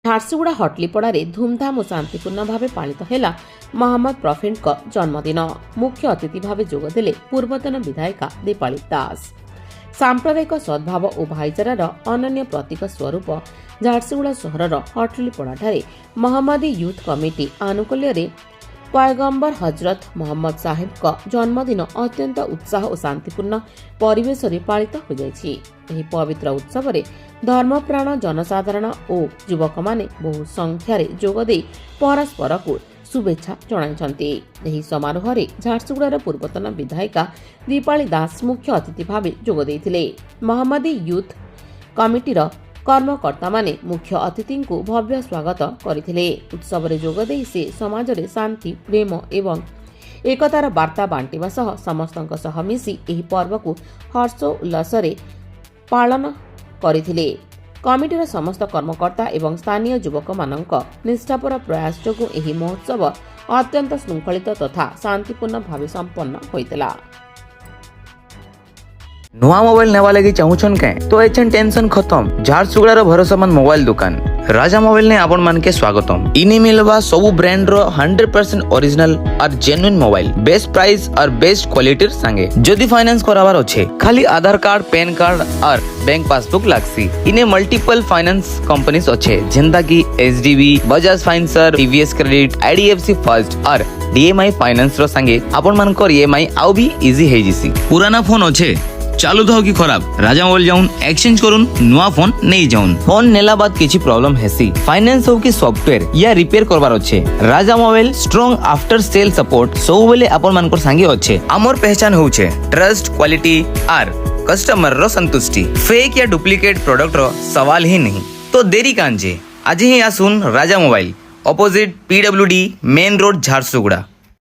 ଝାରସୁଗୁଡ଼ା ହଟଲିପଡ଼ାରେ ଧୁମଧାମ ଓ ଶାନ୍ତିପୂର୍ଣ୍ଣ ଭାବେ ପାଳିତ ହେଲା ମହମ୍ମଦ ପ୍ରଫିଟ୍ଙ୍କ ଜନ୍ମଦିନ। ମୁଖ୍ୟ ଅତିଥି ଭାବେ ଯୋଗଦେଲେ ପୂର୍ବତନ ବିଧାୟିକା ଦୀପାଳି ଦାସ। ସାମ୍ପ୍ରଦାୟିକ ସଦ୍ଭାବ ଓ ଭାଇଚାରାର ଅନନ୍ୟ ପ୍ରତୀକ ସ୍ୱରୂପ ଝାରସୁଗୁଡ଼ା ସହରର ହଟଲିପଡ଼ାଠାରେ ମହମ୍ମଦୀ ୟୁଥ୍ କମିଟି ଆନୁକୂଲ୍ୟରେ ପୟଗମ୍ବର ହଜରତ ମହମ୍ମଦ ସାହେବଙ୍କ ଜନ୍ମଦିନ ଅତ୍ୟନ୍ତ ଉତ୍ସାହ ଓ ଶାନ୍ତିପୂର୍ଣ୍ଣ ପରିବେଶରେ ପାଳିତ ହୋଇଯାଇଛି। ଏହି ପବିତ୍ର ଉତ୍ସବରେ ଧର୍ମପ୍ରାଣ ଜନସାଧାରଣ ଓ ଯୁବକମାନେ ବହୁ ସଂଖ୍ୟାରେ ଯୋଗଦେଇ ପରସ୍ପରକୁ शुभेच्छा जणाइछन्ति। ଏହି ସମାରୋହରେ ଝାରସୁଗୁଡ଼ାର ପୂର୍ବତନ ବିଧାୟିକା ଦୀପାଳି ଦାସ ମୁଖ୍ୟ ଅତିଥି ଭାବେ ଯୋଗ ଦେଇଥିଲେ। ମହମ୍ମଦୀ ୟୁଥ୍ କମିଟିର କର୍ମକର୍ତ୍ତାମାନେ ମୁଖ୍ୟ ଅତିଥିଙ୍କୁ ଭବ୍ୟ ସ୍ୱାଗତ କରିଥିଲେ। ଉତ୍ସବରେ ଯୋଗଦେଇ ସେ ସମାଜରେ ଶାନ୍ତି, ପ୍ରେମ ଏବଂ ଏକତାର ବାର୍ତ୍ତା ବାଣ୍ଟିବା ସହ ସମସ୍ତଙ୍କ ସହ ମିଶି ଏହି ପର୍ବକୁ ହର୍ଷ ଉଲ୍ଲାସରେ ପାଳନ କରିଥିଲେ। କମିଟିର ସମସ୍ତ କର୍ମକର୍ତ୍ତା ଏବଂ ସ୍ଥାନୀୟ ଯୁବକମାନଙ୍କ ନିଷ୍ଠାପର ପ୍ରୟାସ ଯୋଗୁଁ ଏହି ମହୋତ୍ସବ ଅତ୍ୟନ୍ତ ଶୃଙ୍ଖଳିତ ତଥା ଶାନ୍ତିପୂର୍ଣ୍ଣ ଭାବେ ସମ୍ପନ୍ନ ହୋଇଥିଲା। नुआ मोबाइल नेवा लगी चाहूछन के तो एचन टेंशन खत्म। झारसुगुड़ार भरोसामान मोबाइल दुकान राजा मोबाइल ने आपण मान के स्वागतम। इनी मिलवा सबु ब्रांड रो 100% ओरिजिनल और जेन्युइन मोबाइल बेस्ट प्राइस और बेस्ट क्वालिटी संगे। जदि फाइनेंस करावार अच्छे खाली आधार कार्ड, पैन कार्ड और बैंक पासबुक लागसी। इने मल्टीपल फाइनेंस कंपनीज अच्छे जेंदा की HDB, Bajaj financer, TVS credit, IDFC first और डीएमआई फाइनेंस रो संगे आपण मान को ईएमआई आउ भी इजी हे जिसी। पुराना फोन अच्छे चालू था कि खराब राजा मोबाइल जाऊन एक्सचेंज करूँ नुआ फोन नहीं जाऊन। फोन नेला बाद किसी प्रॉब्लम हेसी फाइनेंस हो कि सॉफ्टवेयर या रिपेयर करवार अच्छे Raja mobile strong after sale support सब बेले आपण मानकर संगे अच्छे। आमर पहचान होउछे ट्रस्ट, क्वालिटी और कस्टमर रो संतुष्टि। फेक या डुप्लीकेट प्रोडक्ट रो सवाल ही नहीं। तो देरी कांजे आज ही आसुन Raja mobile opposite PWD main road Jharsuguda.